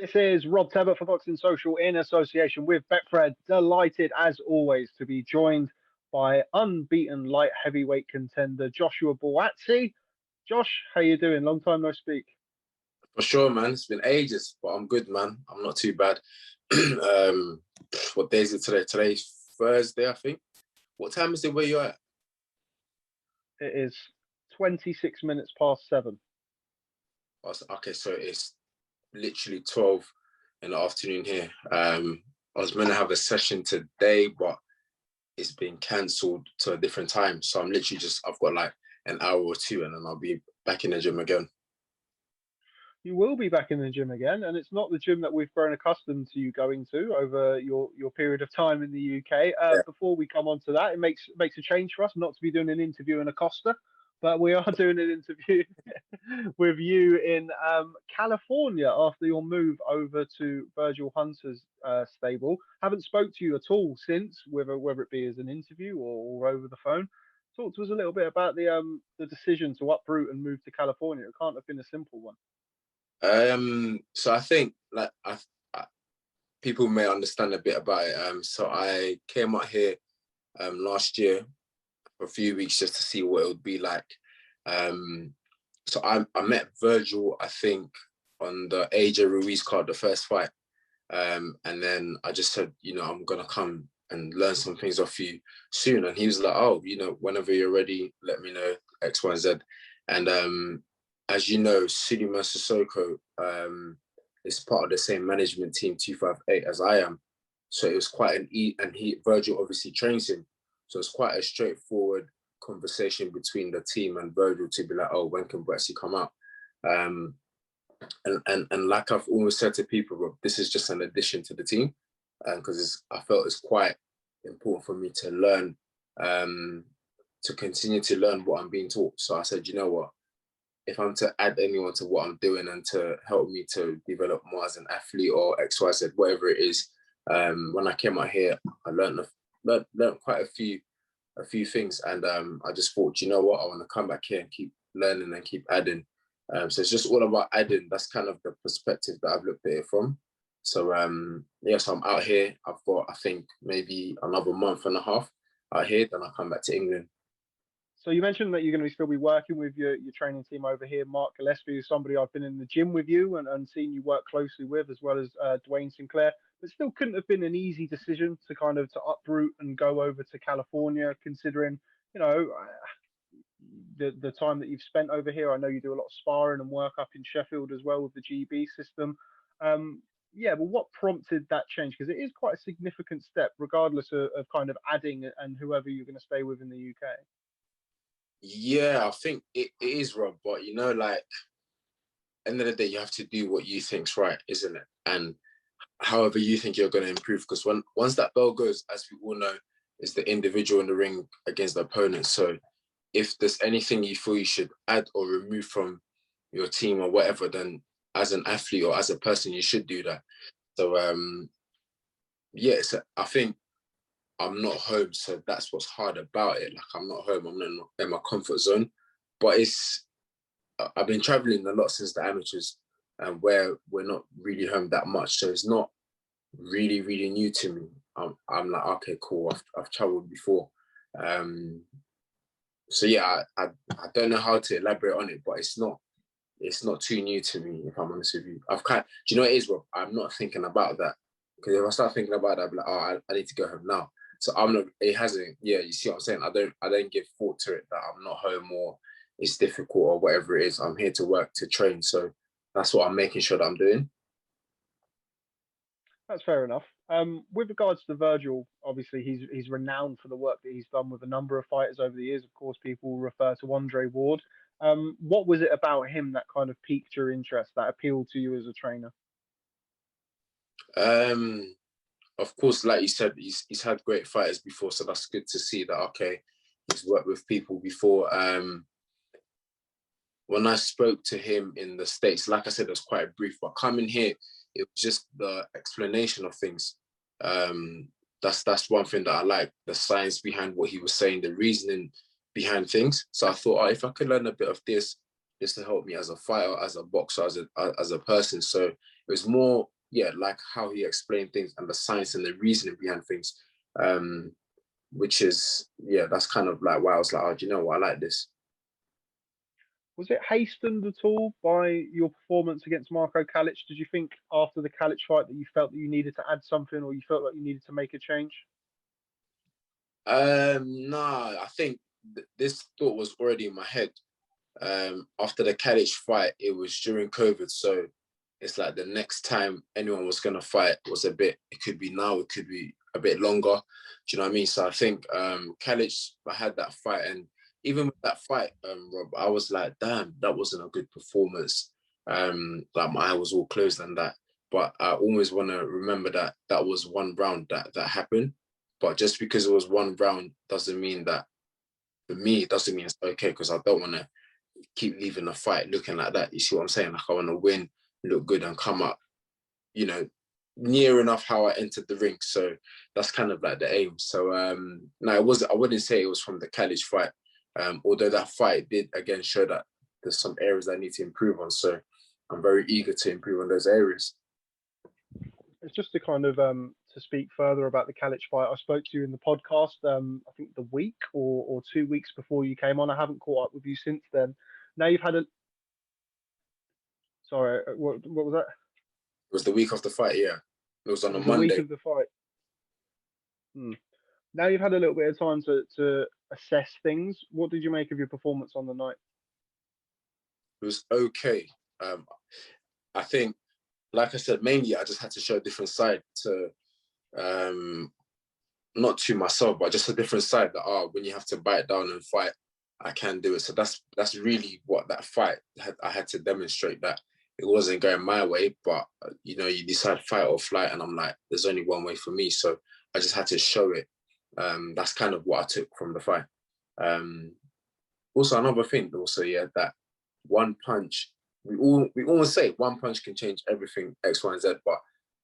This is Rob Tebbutt for Boxing Social in association with Betfred. Delighted, as always, to be joined by unbeaten light heavyweight contender Joshua Buatsi. Josh, how you doing? Long time no speak. For sure, man. It's been ages, but I'm good, man. I'm not too bad. What day is it today? Today's Thursday, I think. What time is it where you're at? It is 26 minutes past 7. Okay, so it's literally 12 in the afternoon here. I was meant to have a session today, but it's been cancelled to a different time. So I'm literally I've got like an hour or two and then I'll be back in the gym again. You will be back in the gym again, and it's not the gym that we've grown accustomed to you going to over your period of time in the UK. Yeah. Before we come on to that, it makes a change for us not to be doing an interview in Acosta, but we are doing an interview with you in California after your move over to Virgil Hunter's stable. Haven't spoke to you at all since, whether it be as an interview or over the phone. Talk to us a little bit about the decision to uproot and move to California. It can't have been a simple one. So I think people may understand a bit about it. So I came out here last year for a few weeks just to see what it would be like. So I met Virgil, I think, on the AJ Ruiz card, the first fight. And then I just said, I'm going to come and learn some things off you soon. And he was like, oh, whenever you're ready, let me know, X, Y, Z. And as you know, Suleyman Sissoko is part of the same management team, 258, as I am. So it was quite Virgil obviously trains him. So it's quite a straightforward conversation between the team and Virgil to be like, oh, when can Buatsi come out? And like I've always said to people, Rob, this is just an addition to the team. Because I felt it's quite important for me to learn, to continue to learn what I'm being taught. So I said, you know what? If I'm to add anyone to what I'm doing and to help me to develop more as an athlete or X, Y, Z, whatever it is, when I came out here, I learned quite a few things. And I just thought, you know what, I want to come back here and keep learning and keep adding. So it's just all about adding. That's kind of the perspective that I've looked at it from. So, so I'm out here. I've got, I think, maybe another month and a half out here. Then I'll come back to England. So you mentioned that you're going to still be working with your training team over here. Mark Gillespie is somebody I've been in the gym with you and seen you work closely with, as well as Dwayne Sinclair. But still couldn't have been an easy decision to kind of to uproot and go over to California, considering, the time that you've spent over here. I know you do a lot of sparring and work up in Sheffield as well with the GB system. But what prompted that change? Because it is quite a significant step, regardless of kind of adding and whoever you're going to stay with in the UK. Yeah, I think it is, Rob. But, end of the day, you have to do what you think's right, isn't it? And however you think you're going to improve. Because once that bell goes, as we all know, it's the individual in the ring against the opponent. So if there's anything you feel you should add or remove from your team or whatever, then as an athlete or as a person, you should do that. So, so I think I'm not home, so that's what's hard about it. Like, I'm not home, I'm not in my comfort zone. But I've been traveling a lot since the amateurs, and where we're not really home that much. So it's not really, really new to me. I'm like, okay, cool, I've traveled before. So yeah, I don't know how to elaborate on it, but it's not too new to me, if I'm honest with you. Do you know what it is, Rob? I'm not thinking about that. Because if I start thinking about that, I'll be like, oh, I need to go home now. So I'm not, it hasn't, you see what I'm saying? I don't give thought to it that I'm not home or it's difficult or whatever it is. I'm here to work, to train. So that's what I'm making sure that I'm doing. That's fair enough. With regards to Virgil, obviously he's renowned for the work that he's done with a number of fighters over the years. Of course, people refer to Andre Ward. What was it about him that kind of piqued your interest, that appealed to you as a trainer? Of course, like you said, he's had great fighters before, so that's good to see that, okay, he's worked with people before. When I spoke to him in the States, like I said, it was quite brief, but coming here, it was just the explanation of things. That's one thing that I like, the science behind what he was saying, the reasoning behind things. So I thought, if I could learn a bit of this to help me as a fighter, as a boxer, as a person. So it was more yeah, like how he explained things and the science and the reasoning behind things, which is, yeah, that's kind of like why I was like, oh, do you know what, I like this. Was it hastened at all by your performance against Marco Kalic? Did you think after the Kalic fight that you felt that you needed to add something, or you felt like you needed to make a change? Nah, I think this thought was already in my head. After the Kalic fight, it was during COVID, so it's like the next time anyone was gonna fight was a bit. It could be now, it could be a bit longer. Do you know what I mean? So I think Kalic, I had that fight, and even with that fight, Rob, I was like, damn, that wasn't a good performance. Like my eye was all closed and that. But I always want to remember that that was one round that happened. But just because it was one round doesn't mean that, for me, it doesn't mean it's okay, because I don't want to keep leaving the fight looking like that. You see what I'm saying? Like I want to win, look good, and come up, you know, near enough how I entered the ring. So that's kind of like the aim. So no, it was. I wouldn't say it was from the Kalic fight. Although that fight did again show that there's some areas I need to improve on. So I'm very eager to improve on those areas. It's just to kind of to speak further about the Kalic fight. I spoke to you in the podcast, I think the week or 2 weeks before you came on. I haven't caught up with you since then. Now you've had a sorry, what was that? It was the week of the fight, yeah. It was It on a was the week Monday. of the fight. Hmm. Now you've had a little bit of time to assess things. What did you make of your performance on the night? It was okay. I think, like I said, mainly I just had to show a different side to, not to myself, but just a different side that, when you have to bite down and fight, I can do it. So that's really what that fight I had to demonstrate, that it wasn't going my way, but you decide fight or flight, and I'm like, there's only one way for me. So I just had to show it. That's kind of what I took from the fight. Also, another thing, also, yeah, that one punch. We always say one punch can change everything, X, Y, and Z. But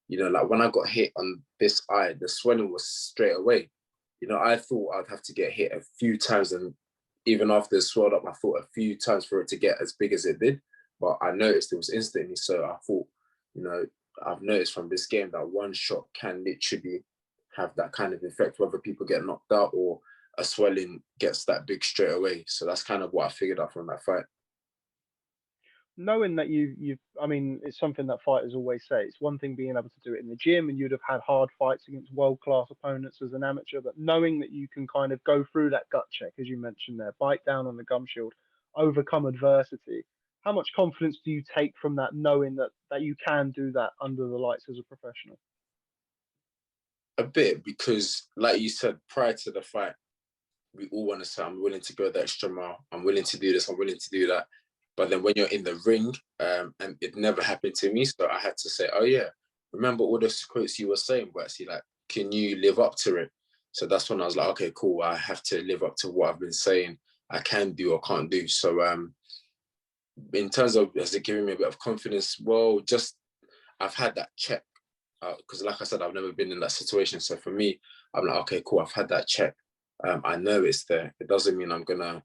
like when I got hit on this eye, the swelling was straight away. I thought I'd have to get hit a few times, and even after it swelled up, I thought a few times for it to get as big as it did. But I noticed it was instantly. So I thought, I've noticed from this game that one shot can literally have that kind of effect, whether people get knocked out or a swelling gets that big straight away. So that's kind of what I figured out from that fight. Knowing that I mean, it's something that fighters always say. It's one thing being able to do it in the gym, and you'd have had hard fights against world-class opponents as an amateur, but knowing that you can kind of go through that gut check, as you mentioned there, bite down on the gum shield, overcome adversity. How much confidence do you take from that, knowing that you can do that under the lights as a professional? A bit, because like you said, prior to the fight, we all want to say, I'm willing to go the extra mile. I'm willing to do this. I'm willing to do that. But then when you're in the ring, and it never happened to me, so I had to say, oh yeah, remember all those quotes you were saying, Buatsi, like, can you live up to it? So that's when I was like, okay, cool. I have to live up to what I've been saying I can do or can't do. So in terms of, has it given me a bit of confidence? Well, just I've had that check, because like I said, I've never been in that situation. So for me, I'm like, okay, cool. I've had that check. I know it's there. It doesn't mean I'm gonna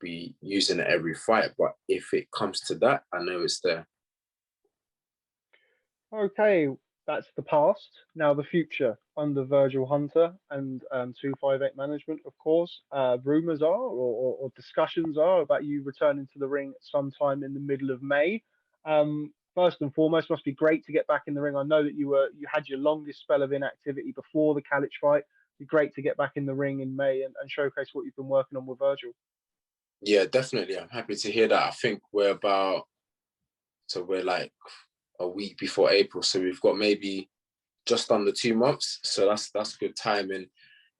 be using it every fight, but if it comes to that, I know it's there. Okay, that's the past. Now the future under Virgil Hunter and 258 management, of course. Rumors are, or discussions are, about you returning to the ring sometime in the middle of May. First and foremost, must be great to get back in the ring. I know that you had your longest spell of inactivity before the Kalic fight. It'd be great to get back in the ring in May and showcase what you've been working on with Virgil. Yeah, definitely. I'm happy to hear that. I think we're like a week before April, so we've got maybe just under 2 months. So that's good timing.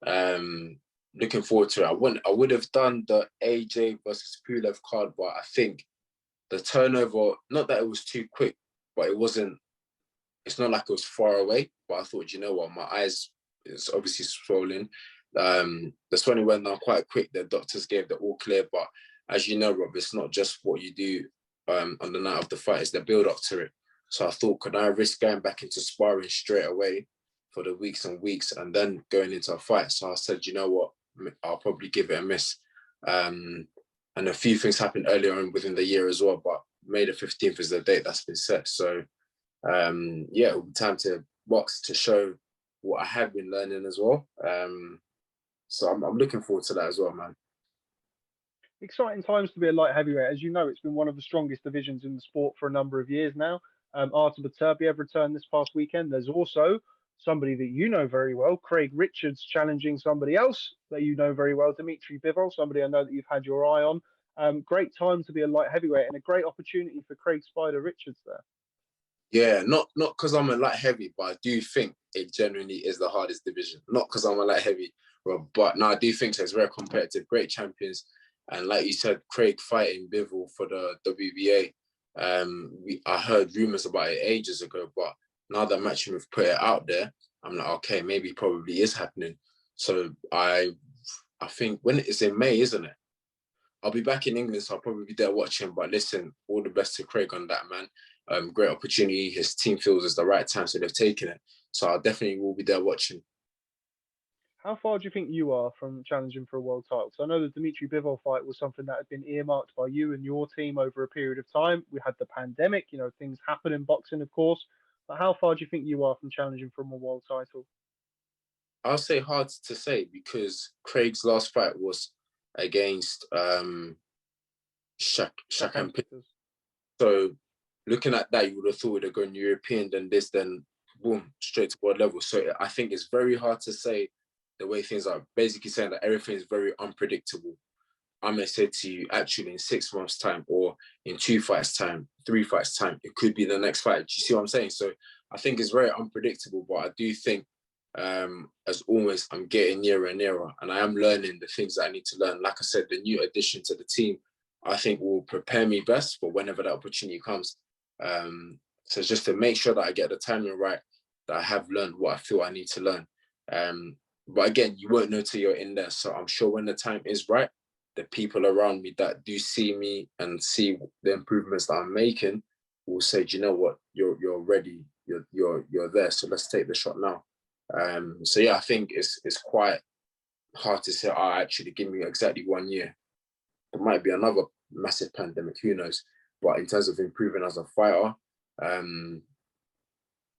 Looking forward to it. I would have done the AJ versus Pulev card, but I think the turnover, not that it was too quick, but it's not like it was far away. But I thought, you know what, my eyes is obviously swollen. The swelling went down quite quick. The doctors gave the all clear, but as you know, Rob, it's not just what you do on the night of the fight, it's the build up to it. So I thought, could I risk going back into sparring straight away for the weeks and weeks and then going into a fight? So I said, you know what, I'll probably give it a miss. And a few things happened earlier on within the year as well, but May the 15th is the date that's been set. So yeah, it'll be time to box to show what I have been learning as well. So I'm looking forward to that as well, man. Exciting times to be a light heavyweight. As you know, it's been one of the strongest divisions in the sport for a number of years now. Artur Beterbiev returned this past weekend. There's also somebody that you know very well, Craig Richards, challenging somebody else that you know very well, Dmitry Bivol, somebody I know that you've had your eye on. Great time to be a light heavyweight and a great opportunity for Craig Spider Richards there. Yeah, not because I'm a light heavy, but I do think it genuinely is the hardest division. Not because I'm a light heavy, Rob, but no, I do think so. It's very competitive, great champions, and like you said, Craig fighting Bivol for the WBA. I heard rumors about it ages ago, but now that Matchroom have put it out there, I'm like, okay, maybe it probably is happening. So I think when it's in May, isn't it? I'll be back in England, so I'll probably be there watching. But listen, all the best to Craig on that, man. Great opportunity. His team feels it's the right time, so they've taken it. So I definitely will be there watching. How far do you think you are from challenging for a world title? Because I know the Dmitry Bivol fight was something that had been earmarked by you and your team over a period of time. We had the pandemic, you know, things happen in boxing, of course. But how far do you think you are from challenging for a world title? I'll say hard to say because Craig's last fight was against Shakan. So looking at that, you would have thought they're going European, then this, then boom, straight to world level. So I think it's very hard to say the way things are. Basically saying that everything is very unpredictable. I may say to you, actually, in 6 months' time, or in 2 fights' time, 3 fights' time, it could be the next fight. Do you see what I'm saying? So I think it's very unpredictable, but I do think, as always, I'm getting nearer and nearer, and I am learning the things that I need to learn. Like I said, the new addition to the team, I think will prepare me best for whenever that opportunity comes. So just to make sure that I get the timing right, that I have learned what I feel I need to learn. But again, you won't know till you're in there. So I'm sure when the time is right, the people around me that do see me and see the improvements that I'm making will say, do you know what, you're ready, you're there. So let's take the shot now. So yeah, I think it's quite hard to say, oh, actually give me exactly 1 year. There might be another massive pandemic, who knows? But in terms of improving as a fighter,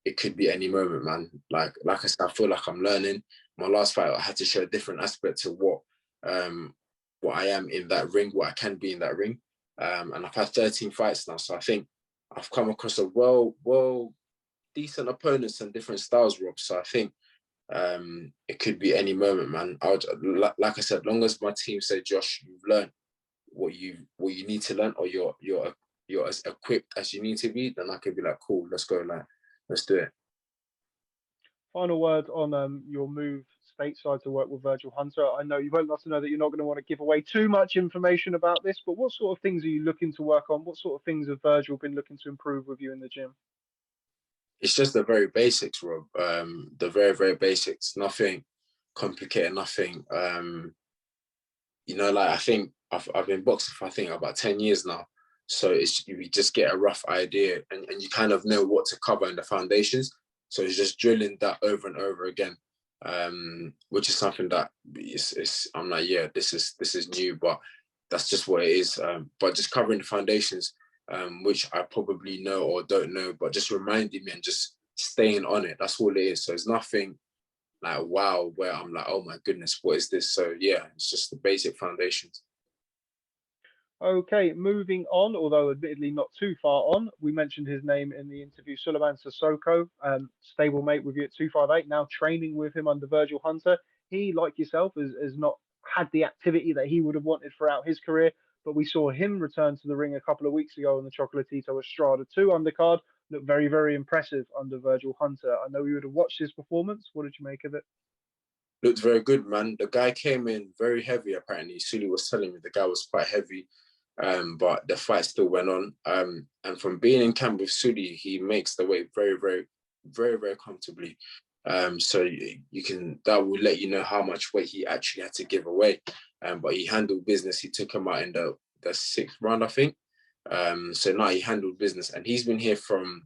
it could be any moment, man. Like I said, I feel like I'm learning. My last fight, I had to show a different aspect to what I am in that ring, what I can be in that ring. And I've had 13 fights now, so I think I've come across a well decent opponents and different styles, Rob. So I think it could be any moment, man. Like I said, long as my team say, Josh, you've learned what you need to learn, or you're as equipped as you need to be, then I could be like, cool, let's go, like, let's do it. Final word on your move stateside to work with Virgil Hunter. I know you won't let us know that you're not going to want to give away too much information about this, but what sort of things are you looking to work on? What sort of things have Virgil been looking to improve with you in the gym? It's just the very basics, Rob. The very, very basics. Nothing complicated, nothing. Like I think I've been boxing for I think about 10 years now. So you just get a rough idea and you kind of know what to cover in the foundations. So it's just drilling that over and over again, which is something that I'm like, yeah, this is new, but that's just what it is. But just covering the foundations, which I probably know or don't know, but just reminding me and just staying on it. That's all it is. So it's nothing like wow, where I'm like, oh my goodness, what is this? So yeah, it's just the basic foundations. Okay, moving on, although admittedly not too far on. We mentioned his name in the interview, Sulaiman Sissoko, stablemate with you at 258, now training with him under Virgil Hunter. He, like yourself, has not had the activity that he would have wanted throughout his career, but we saw him return to the ring a couple of weeks ago on the Chocolatito Estrada 2 undercard. Looked very, very impressive under Virgil Hunter. I know you would have watched his performance. What did you make of it? Looked very good, man. The guy came in very heavy, apparently. Sully was telling me the guy was quite heavy. But the fight still went on. And from being in camp with Sudi, he makes the weight very, very, very, very comfortably. So that will let you know how much weight he actually had to give away. But he handled business. He took him out in the 6th round, I think. So now he handled business, and he's been here from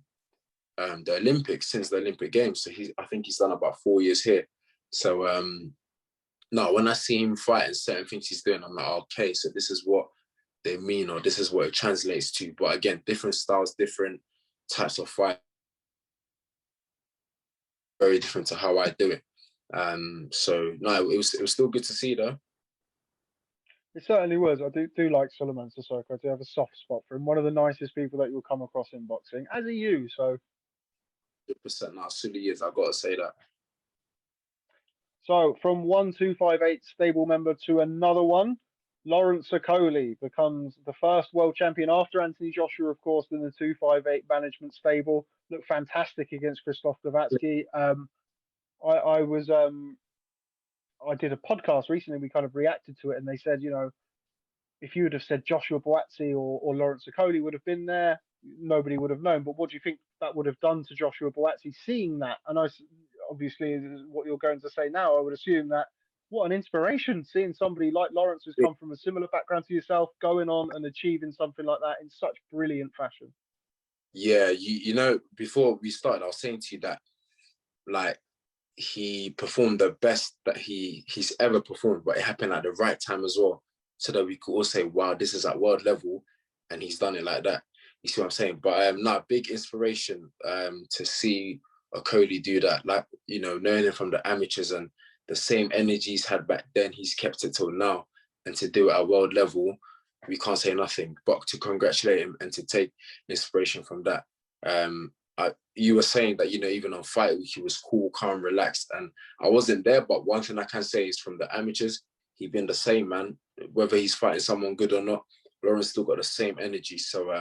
the Olympics, since the Olympic Games. So I think he's done about 4 years here. So no, when I see him fight and certain things he's doing, I'm like, okay, so this is what they mean, or this is what it translates to. But again, different styles, different types of fight. very different to how I do it. So no, it was still good to see though. It certainly was. I do like Suleiman Sissoko. I do have a soft spot for him. One of the nicest people that you'll come across in boxing, as are you. So 100% now, Sully is. I've got to say that. So from 1258 stable member to another one, Lawrence Okolie becomes the first world champion after Anthony Joshua, of course, in the 258 management stable. Looked fantastic against Christoph Glowacki. I was I did a podcast recently. We kind of reacted to it, and they said, you know, if you would have said Joshua Buatsi or Lawrence Okolie would have been there, nobody would have known. But what do you think that would have done to Joshua Buatsi seeing that? And obviously, what you're going to say now, I would assume that what an inspiration seeing somebody like Lawrence who's come from a similar background to yourself going on and achieving something like that in such brilliant fashion. Yeah, you know, before we started, I was saying to you that like he performed the best that he's ever performed, but it happened at the right time as well, so that we could all say, wow, this is at world level, and he's done it like that. You see what I'm saying? But no, big inspiration to see Okolie do that. Like, you know, knowing him from the amateurs and the same energy he's had back then, he's kept it till now. And to do it at world level, we can't say nothing but to congratulate him and to take inspiration from that. You were saying that, you know, even on fight week, he was cool, calm, relaxed. And I wasn't there, but one thing I can say is from the amateurs, he's been the same, man. Whether he's fighting someone good or not, Lawrence still got the same energy. So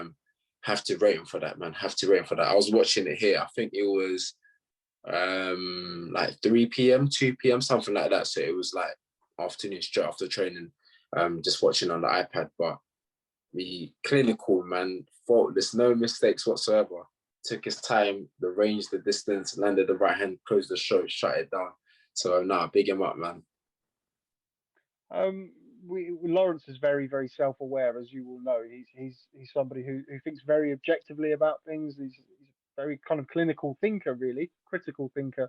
have to rate him for that, man. Have to rate him for that. I was watching it here. I think it was like 3 p.m., 2 p.m., something like that. So it was like afternoon straight after training, just watching on the iPad. But the clinical, man, faultless, no mistakes whatsoever. Took his time, the range, the distance, landed the right hand, closed the show, shut it down. So big him up, man. Lawrence is very, very self-aware, as you will know. He's somebody who thinks very objectively about things. He's a very kind of clinical thinker, really, critical thinker.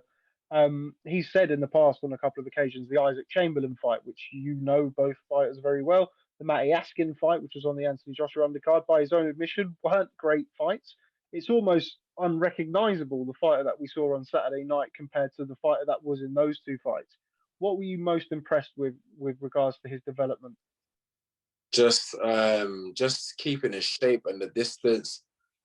He's said in the past on a couple of occasions, the Isaac Chamberlain fight, which you know both fighters very well, the Matty Askin fight, which was on the Anthony Joshua undercard, by his own admission, weren't great fights. It's almost unrecognizable, the fighter that we saw on Saturday night compared to the fighter that was in those two fights. What were you most impressed with regards to his development? Just keeping his shape and the distance.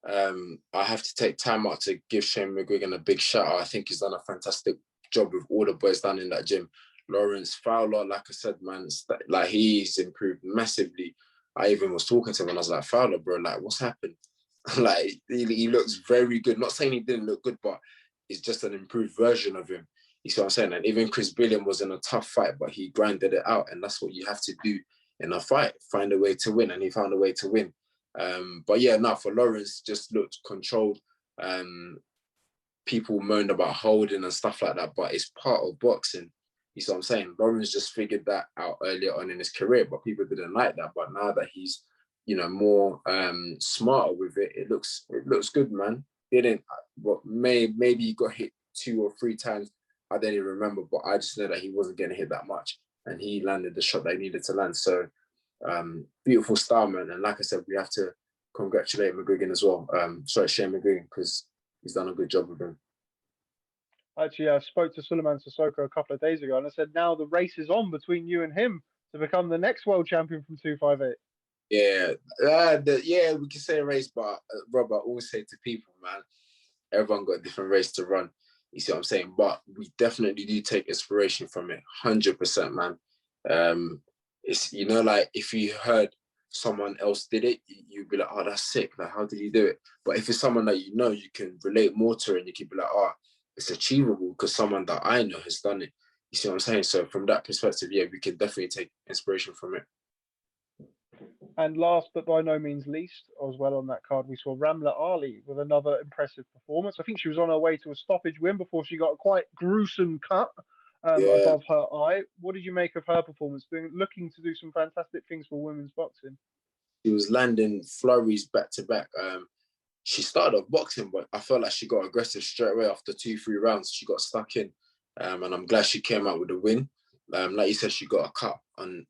I have to take time out to give Shane McGuigan a big shout out. I think he's done a fantastic job with all the boys down in that gym. Lawrence Fowler, like I said, man, like he's improved massively. I even was talking to him and I was like, Fowler, bro, like what's happened? Like he looks very good. Not saying he didn't look good, but it's just an improved version of him. You see what I'm saying? And even Chris Billiam was in a tough fight, but he grinded it out. And that's what you have to do in a fight, find a way to win. And he found a way to win. But yeah, for Lawrence, just looked controlled. People moaned about holding and stuff like that, but it's part of boxing. You see what I'm saying? Lawrence just figured that out earlier on in his career, but people didn't like that. But now that he's, you know, more smarter with it, it looks good, man. Didn't, but maybe he got hit 2 or 3 times. I don't even remember, but I just know that he wasn't getting hit that much, and he landed the shot that he needed to land. So beautiful style, man. And like I said, we have to congratulate McGuigan as well. Shane McGuigan, because he's done a good job with him. Actually, I spoke to Suleiman Sissoko a couple of days ago, and I said, now the race is on between you and him to become the next world champion from 258. Yeah, we can say a race, but Rob, I always say to people, man, everyone got a different race to run. You see what I'm saying? But we definitely do take inspiration from it, 100%, man. It's, you know, like if you heard someone else did it, you'd be like, oh, that's sick. Like, how did you do it? But if it's someone that you know, you can relate more to it, and you can be like, oh, it's achievable because someone that I know has done it. You see what I'm saying? So from that perspective, yeah, we can definitely take inspiration from it. And last but by no means least, as well on that card, we saw Ramla Ali with another impressive performance. I think she was on her way to a stoppage win before she got a quite gruesome cut above her eye. What did you make of her performance? Looking to do some fantastic things for women's boxing. She was landing flurries back to back. She started off boxing, but I felt like she got aggressive straight away after 2-3 rounds. She got stuck in, and I'm glad she came out with a win. Like you said, she got a cut on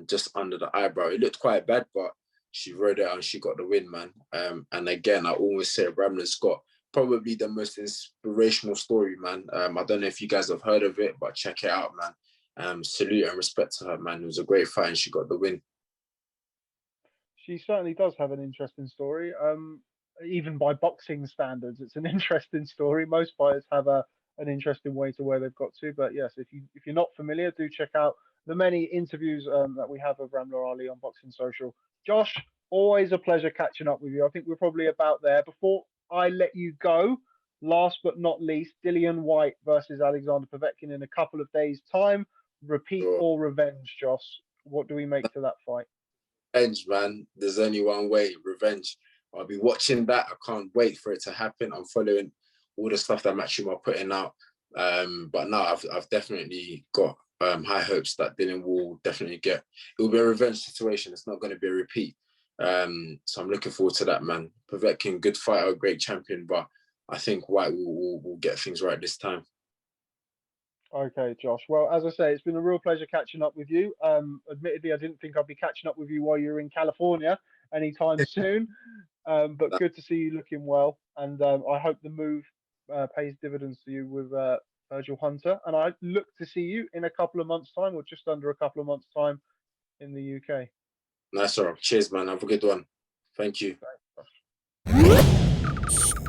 just under the eyebrow. It looked quite bad, but she rode it out and she got the win, man. And again, I always say Ramla's got probably the most inspirational story, man. I don't know if you guys have heard of it, but check it out, man. Salute and respect to her, man. It was a great fight and she got the win. She certainly does have an interesting story. Even by boxing standards, it's an interesting story. Most fighters have an interesting way to where they've got to. But yes, if you're not familiar, do check out the many interviews that we have of Ramla Ali on Boxing Social. Josh, always a pleasure catching up with you. I think we're probably about there. Before I let you go, last but not least, Dillian White versus Alexander Povetkin in a couple of days' time. Repeat Sure. or revenge, Josh? What do we make to that fight? Revenge, man. There's only one way, revenge. I'll be watching that. I can't wait for it to happen. I'm following all the stuff that Matchroom are putting out. But no, I've definitely got high hopes that Dylan will definitely get. It will be a revenge situation. It's not going to be a repeat. So I'm looking forward to that, man. Povetkin, good fighter, great champion, but I think White will get things right this time. Okay, Josh. Well, as I say, it's been a real pleasure catching up with you. Admittedly, I didn't think I'd be catching up with you while you're in California anytime soon. But good to see you looking well. And I hope the move pays dividends to you with Virgil Hunter. And I look to see you in a couple of months' time, or just under a couple of months' time in the UK. Nice, all right. Cheers, man. Have a good one. Thank you. Thanks, Josh.